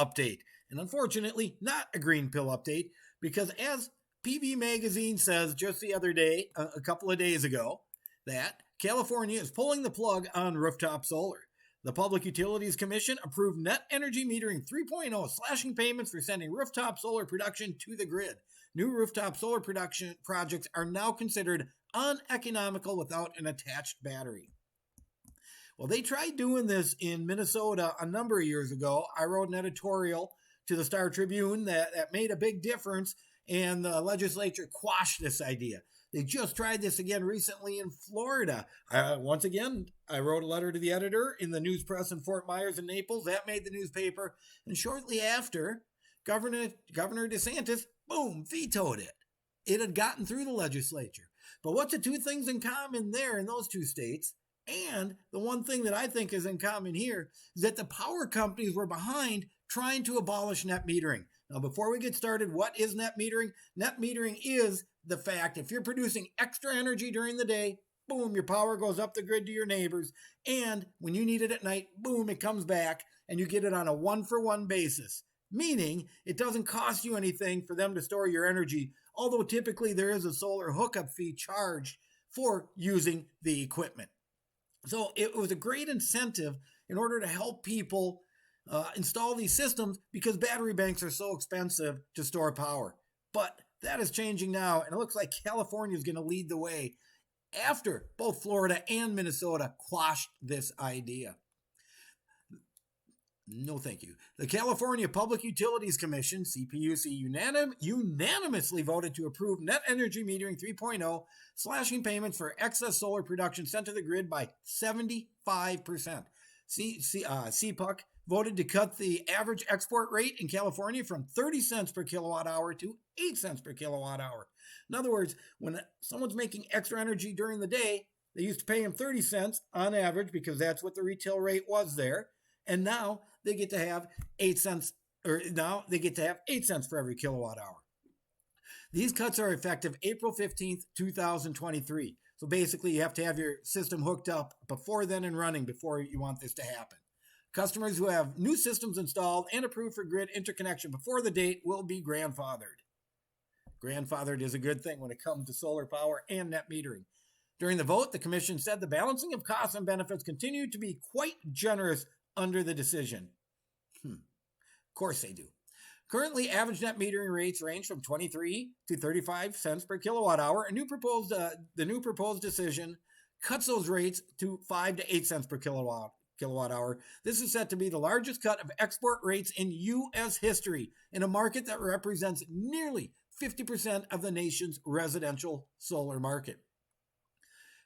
update. And unfortunately, not a green pill update, because as PV Magazine says just the other day, a couple of days ago, that California is pulling the plug on rooftop solar. The Public Utilities Commission approved Net Energy Metering 3.0, slashing payments for sending rooftop solar production to the grid. New rooftop solar production projects are now considered uneconomical without an attached battery. Well, they tried doing this in Minnesota a number of years ago. I wrote an editorial to the Star Tribune that made a big difference, and the legislature quashed this idea. They just tried this again recently in Florida. Once again, I wrote a letter to the editor in the News Press in Fort Myers and Naples. That made the newspaper. And shortly after, Governor DeSantis, boom, vetoed it. It had gotten through the legislature. But what's the two things in common there in those two states? And the one thing that I think is in common here is that the power companies were behind trying to abolish net metering. Now, before we get started, what is net metering? Net metering is the fact if you're producing extra energy during the day, boom, your power goes up the grid to your neighbors. And when you need it at night, boom, it comes back and you get it on a one-for-one basis. Meaning it doesn't cost you anything for them to store your energy, although typically there is a solar hookup fee charged for using the equipment. So it was a great incentive in order to help people install these systems because battery banks are so expensive to store power. But that is changing now, and it looks like California is going to lead the way after both Florida and Minnesota quashed this idea. No, thank you. The California Public Utilities Commission, CPUC, unanimously voted to approve Net Energy Metering 3.0, slashing payments for excess solar production sent to the grid by 75%. CPUC voted to cut the average export rate in California from 30 cents per kilowatt hour to 8 cents per kilowatt hour. In other words, when someone's making extra energy during the day, they used to pay them 30 cents on average because that's what the retail rate was there. And now they get to have 8 cents, or now they get to have 8 cents for every kilowatt hour. These cuts are effective April 15th, 2023. So basically you have to have your system hooked up before then and running before you want this to happen. Customers who have new systems installed and approved for grid interconnection before the date will be grandfathered. Grandfathered is a good thing when it comes to solar power and net metering. During the vote, the commission said the balancing of costs and benefits continued to be quite generous under the decision. Of course they do. Currently, average net metering rates range from 23 to 35 cents per kilowatt hour. The new proposed decision cuts those rates to 5 to 8 cents per kilowatt hour. This is set to be the largest cut of export rates in U.S. history in a market that represents nearly 50% of the nation's residential solar market.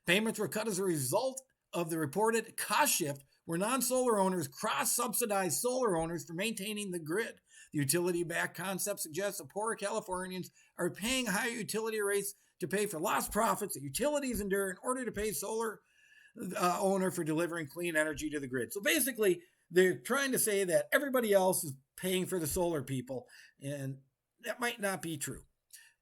Payments were cut as a result of the reported cost shift where non-solar owners cross-subsidize solar owners for maintaining the grid. The utility-backed concept suggests that poorer Californians are paying higher utility rates to pay for lost profits that utilities endure in order to pay solar owner for delivering clean energy to the grid. So basically, they're trying to say that everybody else is paying for the solar people, and that might not be true.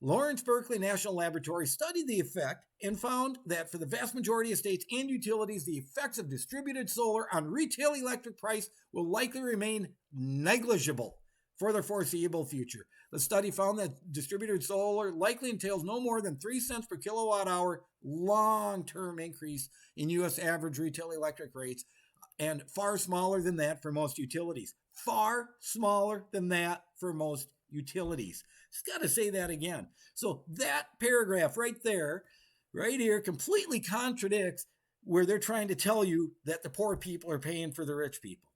Lawrence Berkeley National Laboratory studied the effect and found that for the vast majority of states and utilities, the effects of distributed solar on retail electric price will likely remain negligible for the foreseeable future. The study found that distributed solar likely entails no more than 3 cents per kilowatt hour long-term increase in U.S. average retail electric rates, and far smaller than that for most utilities. Far smaller than that for most utilities. Just got to say that again. So that paragraph right there, right here, completely contradicts where they're trying to tell you that the poor people are paying for the rich people.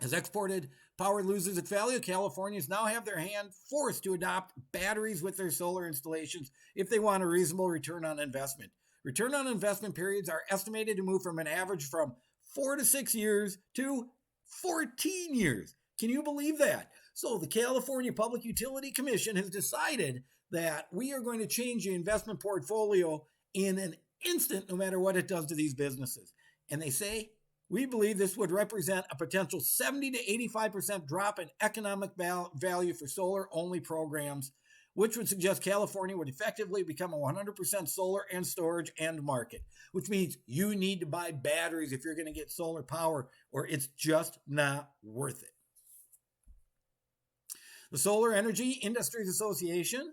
As exported power loses its value, Californians now have their hand forced to adopt batteries with their solar installations if they want a reasonable return on investment. Return on investment periods are estimated to move from an average from 4 to 6 years to 14 years. Can you believe that? So the California Public Utility Commission has decided that we are going to change the investment portfolio in an instant, no matter what it does to these businesses. And they say, we believe this would represent a potential 70 to 85% drop in economic value for solar-only programs, which would suggest California would effectively become a 100% solar and storage end market, which means you need to buy batteries if you're going to get solar power, or it's just not worth it. The Solar Energy Industries Association,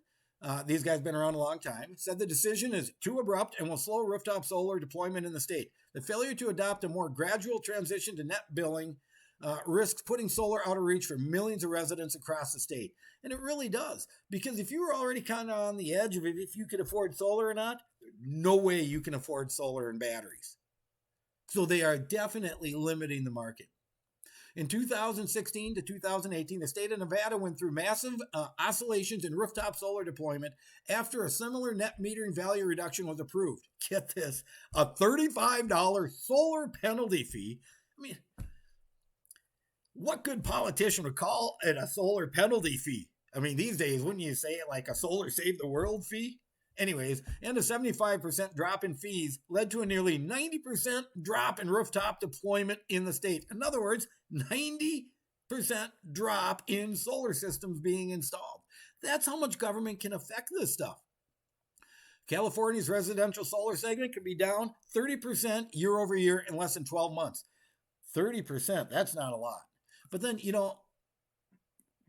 these guys have been around a long time, said the decision is too abrupt and will slow rooftop solar deployment in the state. The failure to adopt a more gradual transition to net billing risks putting solar out of reach for millions of residents across the state. And it really does. Because if you were already kind of on the edge of if you could afford solar or not, no way you can afford solar and batteries. So they are definitely limiting the market. In 2016 to 2018, the state of Nevada went through massive oscillations in rooftop solar deployment after a similar net metering value reduction was approved. Get this, a $35 solar penalty fee. I mean, what good politician would call it a solar penalty fee? I mean, these days, wouldn't you say it like a solar save the world fee? Anyways, and a 75% drop in fees led to a nearly 90% drop in rooftop deployment in the state. In other words, 90% drop in solar systems being installed. That's how much government can affect this stuff. California's residential solar segment could be down 30% year over year in less than 12 months. 30%, that's not a lot. But then,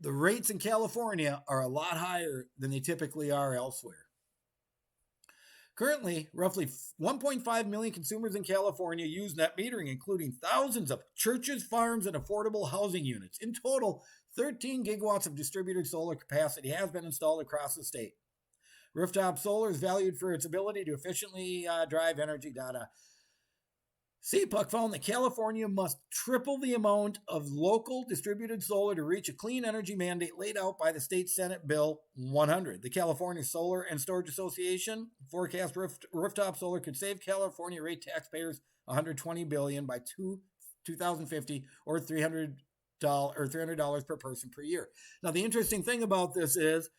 the rates in California are a lot higher than they typically are elsewhere. Currently, roughly 1.5 million consumers in California use net metering, including thousands of churches, farms, and affordable housing units. In total, 13 gigawatts of distributed solar capacity has been installed across the state. Rooftop solar is valued for its ability to efficiently drive energy data. PUC found that California must triple the amount of local distributed solar to reach a clean energy mandate laid out by the state Senate Bill 100. The California Solar and Storage Association forecast rooftop solar could save California rate taxpayers $120 billion by 2050, or $300 per person per year. Now, the interesting thing about this is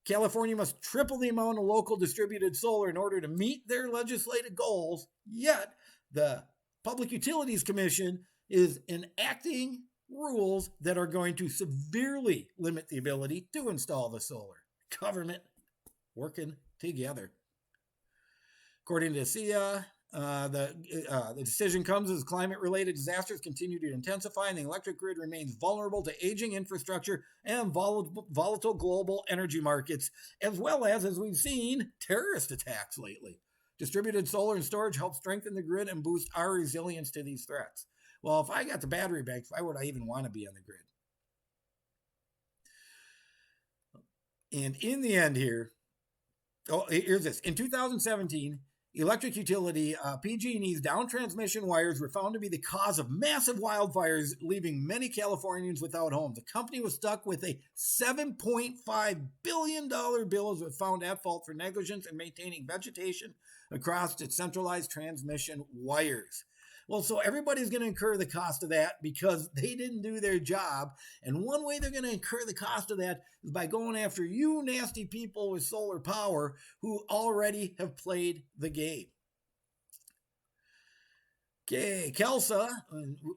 California must triple the amount of local distributed solar in order to meet their legislative goals, yet the Public Utilities Commission is enacting rules that are going to severely limit the ability to install the solar. Government working together. According to SEIA, the decision comes as climate-related disasters continue to intensify and the electric grid remains vulnerable to aging infrastructure and volatile global energy markets, as well as we've seen, terrorist attacks lately. Distributed solar and storage help strengthen the grid and boost our resilience to these threats. Well, if I got the battery banks, why would I even want to be on the grid? And in the end here, here's this. In 2017, electric utility PG&E's down transmission wires were found to be the cause of massive wildfires, leaving many Californians without homes. The company was stuck with a $7.5 billion bill as it was found at fault for negligence in maintaining vegetation across its centralized transmission wires. Well, so everybody's going to incur the cost of that because they didn't do their job. And one way they're going to incur the cost of that is by going after you nasty people with solar power who already have played the game. Okay, Kelsa,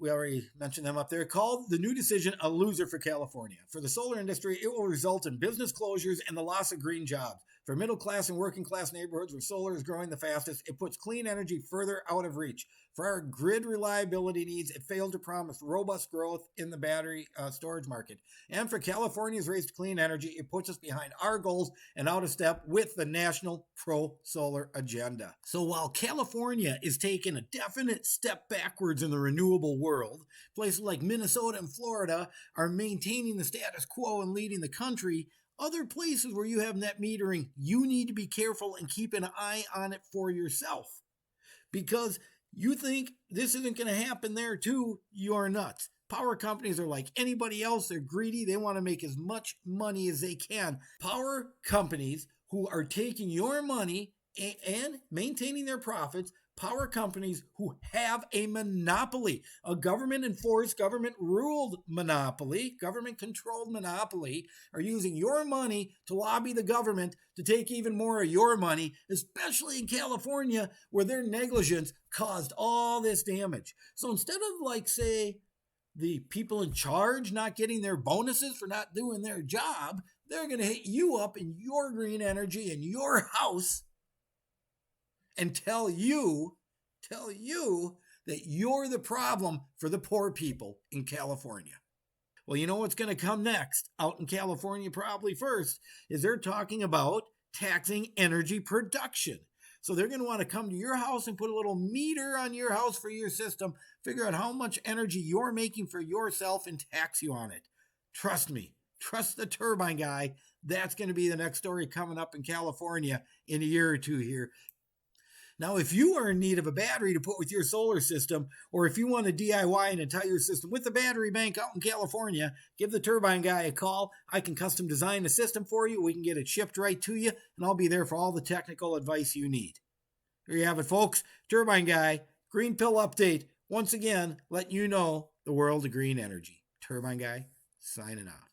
we already mentioned them up there, called the new decision a loser for California. For the solar industry, it will result in business closures and the loss of green jobs. For middle class and working class neighborhoods where solar is growing the fastest, it puts clean energy further out of reach. For our grid reliability needs, it failed to promise robust growth in the battery storage market. And for California's race to clean energy, it puts us behind our goals and out of step with the national pro-solar agenda. So while California is taking a definite step backwards in the renewable world, places like Minnesota and Florida are maintaining the status quo and leading the country. Other places where you have net metering, you need to be careful and keep an eye on it for yourself. Because you think this isn't going to happen there too, you're nuts. Power companies are like anybody else. They're greedy. They want to make as much money as they can. Power companies who are taking your money and maintaining their profits, power companies who have a monopoly, a government-enforced, government-ruled monopoly, government-controlled monopoly, are using your money to lobby the government to take even more of your money, especially in California, where their negligence caused all this damage. So instead of, say, the people in charge not getting their bonuses for not doing their job, they're going to hit you up in your green energy in your house and tell you that you're the problem for the poor people in California. Well, you know what's going to come next, out in California probably first, is they're talking about taxing energy production. So they're going to want to come to your house and put a little meter on your house for your system, figure out how much energy you're making for yourself and tax you on it. Trust me, trust the turbine guy. That's going to be the next story coming up in California in a year or two here. Now, if you are in need of a battery to put with your solar system, or if you want to DIY an entire system with a battery bank out in California, give the turbine guy a call. I can custom design a system for you. We can get it shipped right to you, and I'll be there for all the technical advice you need. There you have it, folks. Turbine guy, green pill update. Once again, letting you know the world of green energy. Turbine guy, signing off.